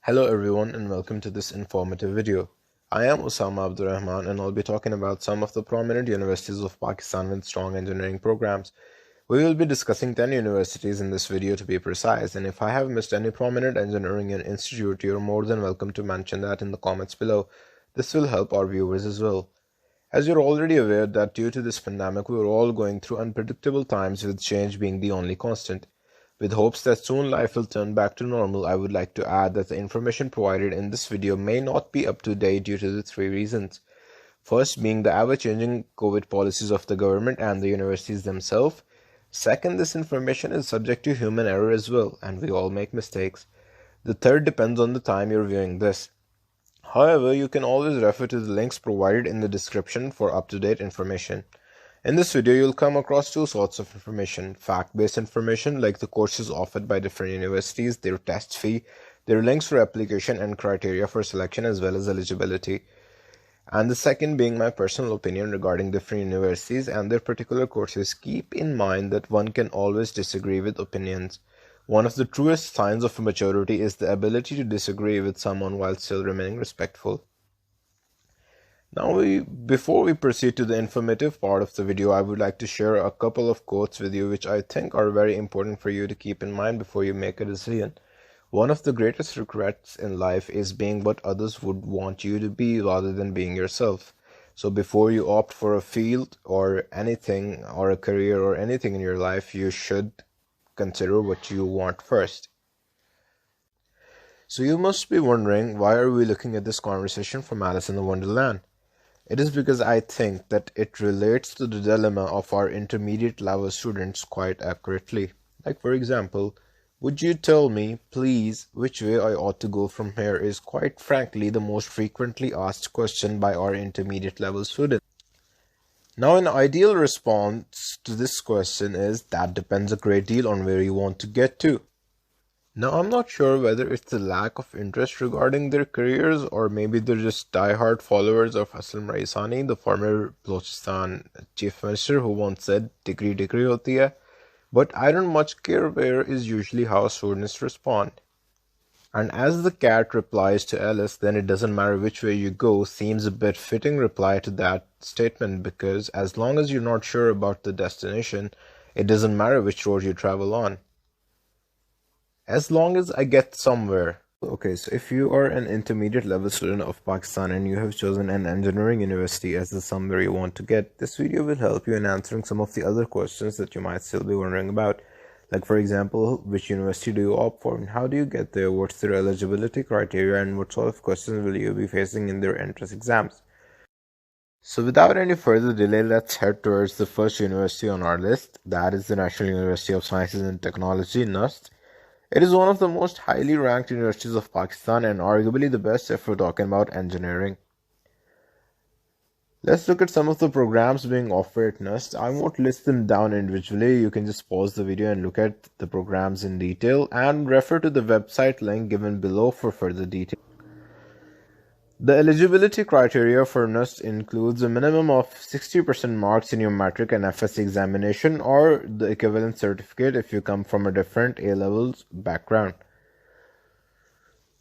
Hello everyone and welcome to this informative video. I am Osama Abdurrahman and I'll be talking about some of the prominent universities of Pakistan with strong engineering programs. We will be discussing 10 universities in this video to be precise, and if I have missed any prominent engineering institute, you're more than welcome to mention that in the comments below. This will help our viewers as well. As you're already aware that due to this pandemic, we are all going through unpredictable times with change being the only constant. With hopes that soon life will turn back to normal, I would like to add that the information provided in this video may not be up to date due to the three reasons. First being the ever-changing COVID policies of the government and the universities themselves. Second, this information is subject to human error as well, and we all make mistakes. The third depends on the time you're viewing this. However, you can always refer to the links provided in the description for up-to-date information. In this video, you'll come across two sorts of information: fact-based information like the courses offered by different universities, their test fee, their links for application and criteria for selection, as well as eligibility. And the second being my personal opinion regarding different universities and their particular courses. Keep in mind that one can always disagree with opinions. One of the truest signs of maturity is the ability to disagree with someone while still remaining respectful. Now, before we proceed to the informative part of the video, I would like to share a couple of quotes with you which I think are very important for you to keep in mind before you make a decision. One of the greatest regrets in life is being what others would want you to be rather than being yourself. So before you opt for a field or anything, or a career or anything in your life, you should consider what you want first. So you must be wondering, why are we looking at this conversation from Alice in the Wonderland? It is because I think that it relates to the dilemma of our intermediate level students quite accurately. Like, for example, would you tell me, please, which way I ought to go from here is quite frankly the most frequently asked question by our intermediate level students. Now, an ideal response to this question is that depends a great deal on where you want to get to. Now, I'm not sure whether it's the lack of interest regarding their careers, or maybe they're just die-hard followers of Aslam Raisani, the former Balochistan chief minister, who once said, "Degree degree hoti hai." But I don't much care where is usually how students respond. And as the cat replies to Alice, then it doesn't matter which way you go seems a bit fitting reply to that statement, because as long as you're not sure about the destination, it doesn't matter which road you travel on. As long as I get somewhere. Okay, so if you are an intermediate level student of Pakistan and you have chosen an engineering university as the somewhere you want to get, this video will help you in answering some of the other questions that you might still be wondering about. Like, for example, which university do you opt for and how do you get there, what's their eligibility criteria, and what sort of questions will you be facing in their entrance exams. So without any further delay, let's head towards the first university on our list. That is the National University of Sciences and Technology, NUST. It is one of the most highly ranked universities of Pakistan and arguably the best if we're talking about engineering. Let's look at some of the programs being offered at NUST. I won't list them down individually. You can just pause the video and look at the programs in detail and refer to the website link given below for further details. The eligibility criteria for NUST includes a minimum of 60% marks in your matric and FSC examination, or the equivalent certificate if you come from a different A-levels background.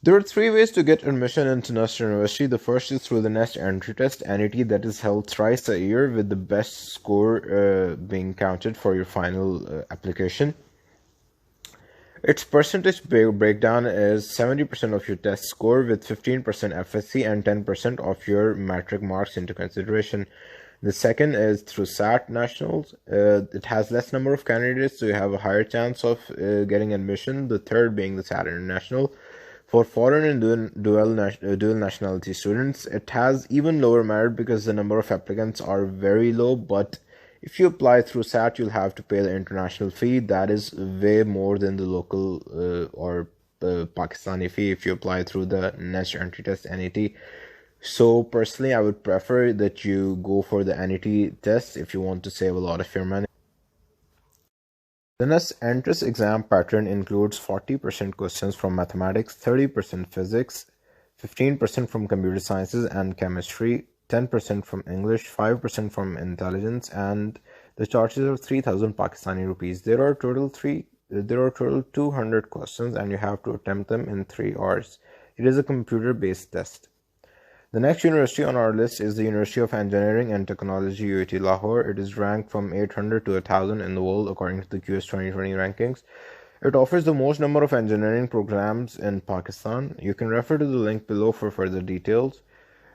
There are three ways to get admission into NUST University. The first is through the NUST entry test, NET, that is held thrice a year with the best score being counted for your final application. Its percentage breakdown is 70% of your test score with 15% FSC and 10% of your matric marks into consideration. The second is through SAT Nationals. It has less number of candidates, so you have a higher chance of getting admission. The third being the SAT International. For foreign and dual nationality students, it has even lower merit because the number of applicants are very low, but if you apply through SAT, you'll have to pay the international fee. That is way more than the local or Pakistani fee if you apply through the NUST entry test, NET. So personally, I would prefer that you go for the NET test if you want to save a lot of your money. The NUST entrance exam pattern includes 40% questions from mathematics, 30% physics, 15% from computer sciences and chemistry, 10% from English, 5% from intelligence, and the charges are 3,000 Pakistani rupees. There are total 200 questions and you have to attempt them in 3 hours. It is a computer-based test. The next university on our list is the University of Engineering and Technology, UAT Lahore. It is ranked from 800 to 1000 in the world according to the QS 2020 rankings. It offers the most number of engineering programs in Pakistan. You can refer to the link below for further details.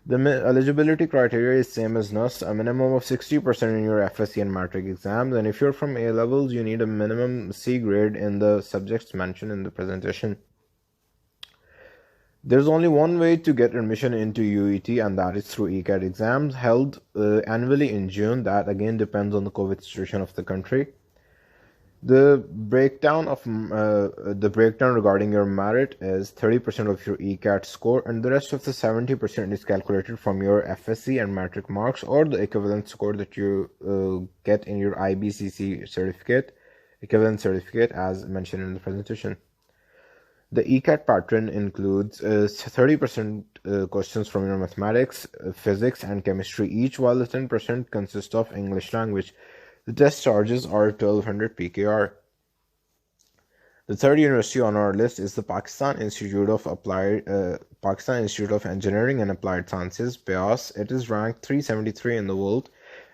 The eligibility criteria is same as NUST, a minimum of 60% in your FSC and matric exams, and if you're from A levels, you need a minimum C grade in the subjects mentioned in the presentation. There's only one way to get admission into UET, and that is through ECAT exams held annually in June. That again depends on the COVID situation of the country. The breakdown regarding your merit is 30% of your ECAT score, and the rest of the 70% is calculated from your FSC and matric marks, or the equivalent score that you get in your IBCC certificate, equivalent certificate as mentioned in the presentation. The ECAT pattern includes 30% questions from your mathematics, physics, and chemistry each, while the 10% consists of English language. The test charges are 1200 PKR. The third university on our list is the Pakistan Institute of Engineering and Applied Sciences, PIEAS. It is ranked 373 in the world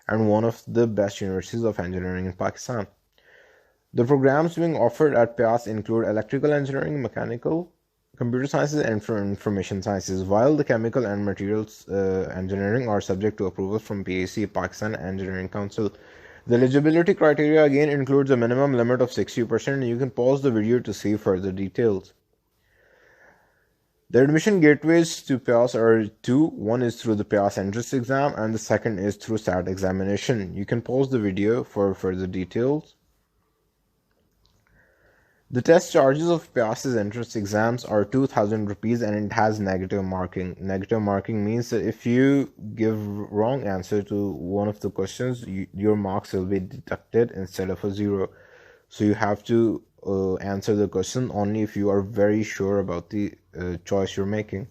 and one of the best universities of engineering in Pakistan. The programs being offered at PIEAS include electrical engineering, mechanical, computer sciences, and information sciences, while the chemical and materials engineering are subject to approval from PAC, Pakistan Engineering Council. The eligibility criteria again includes a minimum limit of 60%. You can pause the video to see further details. The admission gateways to PIEAS are two. One is through the PIEAS entrance exam and the second is through SAT examination. You can pause the video for further details. The test charges of PIEAS's entrance exams are 2000 rupees and it has negative marking. Negative marking means that if you give wrong answer to one of the questions, your marks will be deducted instead of a 0. So you have to answer the question only if you are very sure about the choice you're making.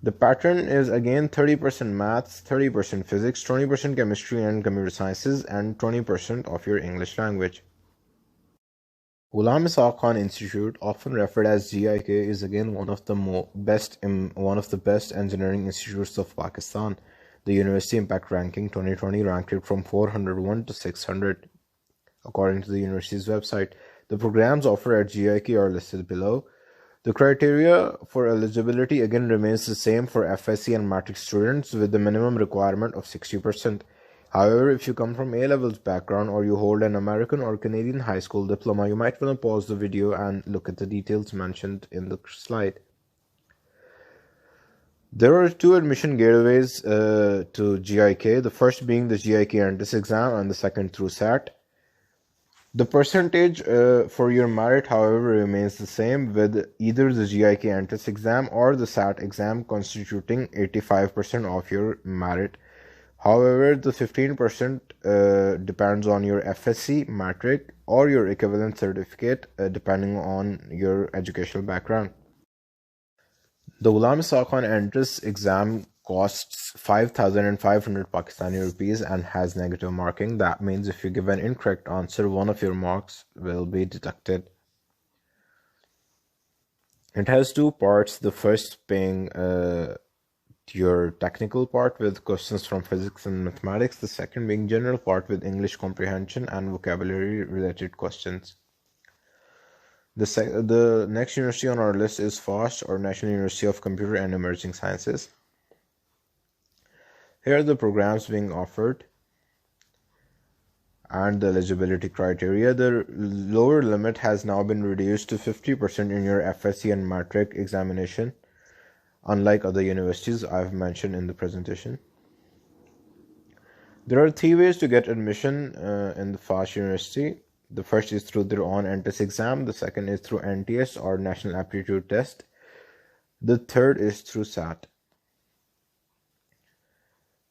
The pattern is again 30% maths, 30% physics, 20% chemistry and computer sciences, and 20% of your English language. Ghulam Ishaq Khan Institute, often referred as GIK, is again one of the best engineering institutes of Pakistan. The University Impact Ranking 2020 ranked it from 401 to 600, according to the university's website. The programs offered at GIK are listed below. The criteria for eligibility again remains the same for FSC and matric students, with the minimum requirement of 60%. However, if you come from A-levels background or you hold an American or Canadian high school diploma, you might want to pause the video and look at the details mentioned in the slide. There are two admission gateways to GIK, the first being the GIK entrance exam and the second through SAT. The percentage for your merit, however, remains the same, with either the GIK entrance exam or the SAT exam constituting 85% of your merit. However, the 15% depends on your FSC, matric, or your equivalent certificate, depending on your educational background. The Ghulam Ishaq Khan entrance exam costs 5,500 Pakistani rupees and has negative marking. That means if you give an incorrect answer, one of your marks will be deducted. It has two parts, the first being your technical part with questions from physics and mathematics, the second being general part with English comprehension and vocabulary related questions. The next university on our list is FAST, or National University of Computer and Emerging Sciences. Here are the programs being offered and the eligibility criteria. The lower limit has now been reduced to 50% in your FSC and matric examination, unlike other universities I've mentioned in the presentation. There are three ways to get admission in the FAST University. The first is through their own entrance exam, the second is through NTS or National Aptitude Test, the third is through SAT.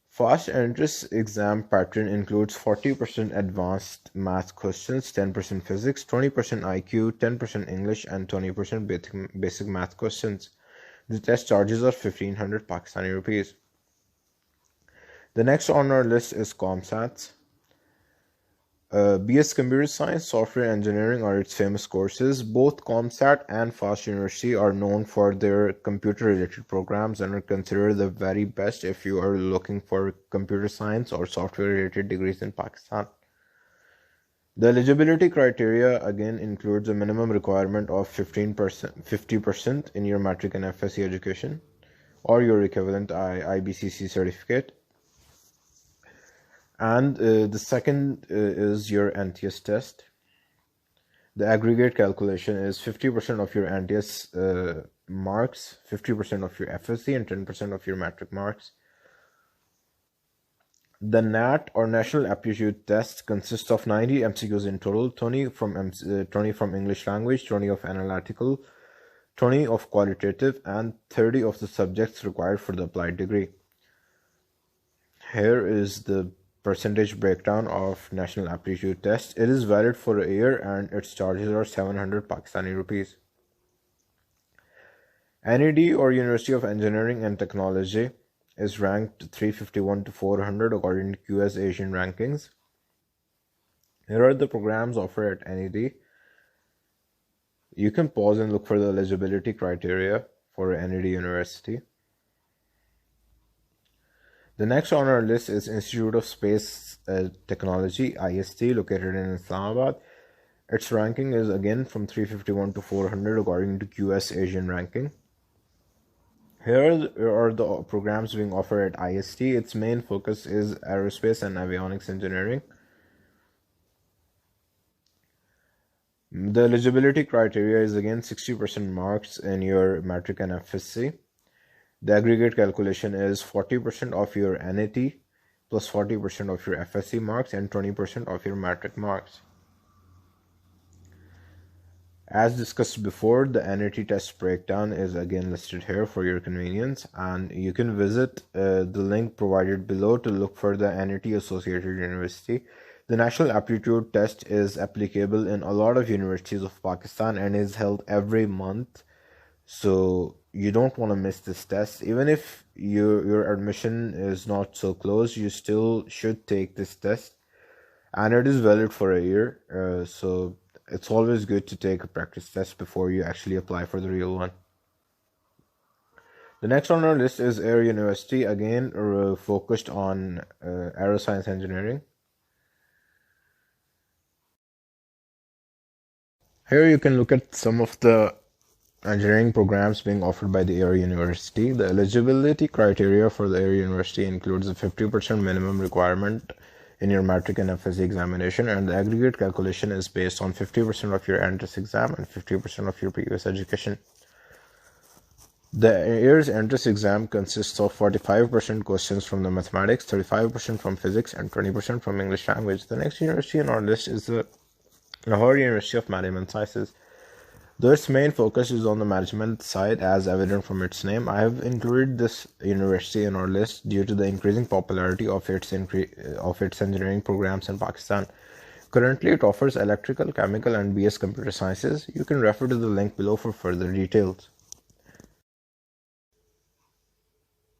FAST entrance exam pattern includes 40% advanced math questions, 10% physics, 20% IQ, 10% English, and 20% basic math questions. The test charges are 1500 Pakistani rupees. The next on our list is COMSATS. BS Computer Science, Software Engineering are its famous courses. Both COMSAT and FAST University are known for their computer-related programs and are considered the very best if you are looking for computer science or software-related degrees in Pakistan. The eligibility criteria again includes a minimum requirement of 50% in your matric and FSC education or your equivalent IBCC certificate. And the second is your NTS test. The aggregate calculation is 50% of your NTS marks, 50% of your FSC, and 10% of your matric marks. The NAT or National Aptitude Test consists of 90 MCQs in total, 20 from English language, 20 of analytical, 20 of qualitative, and 30 of the subjects required for the applied degree. Here is the percentage breakdown of National Aptitude Test. It is valid for a year and its charges are 700 Pakistani rupees. NED or University of Engineering and Technology is ranked 351 to 400 according to QS Asian rankings. Here are the programs offered at NED. You can pause and look for the eligibility criteria for NED University. The next on our list is Institute of Space Technology, IST, located in Islamabad. Its ranking is again from 351 to 400 according to QS Asian ranking. Here are the programs being offered at IST. Its main focus is aerospace and avionics engineering. The eligibility criteria is again 60% marks in your matric and FSC. The aggregate calculation is 40% of your NAT plus 40% of your FSC marks and 20% of your matric marks. As discussed before, the NAT test breakdown is again listed here for your convenience, and you can visit the link provided below to look for the NAT associated university. The National Aptitude Test is applicable in a lot of universities of Pakistan and is held every month. So you don't want to miss this test. Even if your admission is not so close, you still should take this test, and it is valid for a year. So it's always good to take a practice test before you actually apply for the real one. The next on our list is Air University, again focused on aeroscience engineering. Here you can look at some of the engineering programs being offered by the Air University. The eligibility criteria for the Air University includes a 50% minimum requirement in your matric and FSC examination, and the aggregate calculation is based on 50% of your entrance exam and 50% of your previous education. The Air's entrance exam consists of 45% questions from the mathematics, 35% from physics, and 20% from English language. The next university on our list is the Lahore University of Management Sciences. Though its main focus is on the management side, as evident from its name, I have included this university in our list due to the increasing popularity of its engineering programs in Pakistan. Currently, it offers electrical, chemical, and BS computer sciences. You can refer to the link below for further details.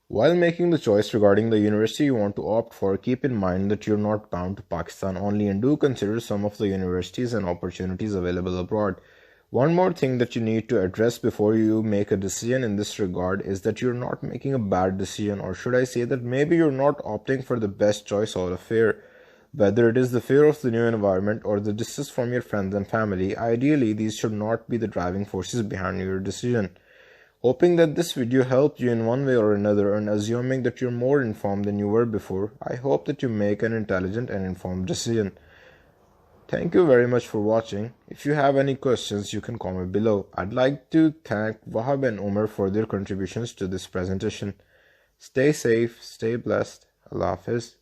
While making the choice regarding the university you want to opt for, keep in mind that you're not bound to Pakistan only, and do consider some of the universities and opportunities available abroad. One more thing that you need to address before you make a decision in this regard is that you're not making a bad decision, or should I say that maybe you're not opting for the best choice out of fear. Whether it is the fear of the new environment or the distance from your friends and family, ideally these should not be the driving forces behind your decision. Hoping that this video helped you in one way or another, and assuming that you're more informed than you were before, I hope that you make an intelligent and informed decision. Thank you very much for watching. If you have any questions, you can comment below. I'd like to thank Wahab and Umar for their contributions to this presentation. Stay safe, stay blessed. Allah Hafiz.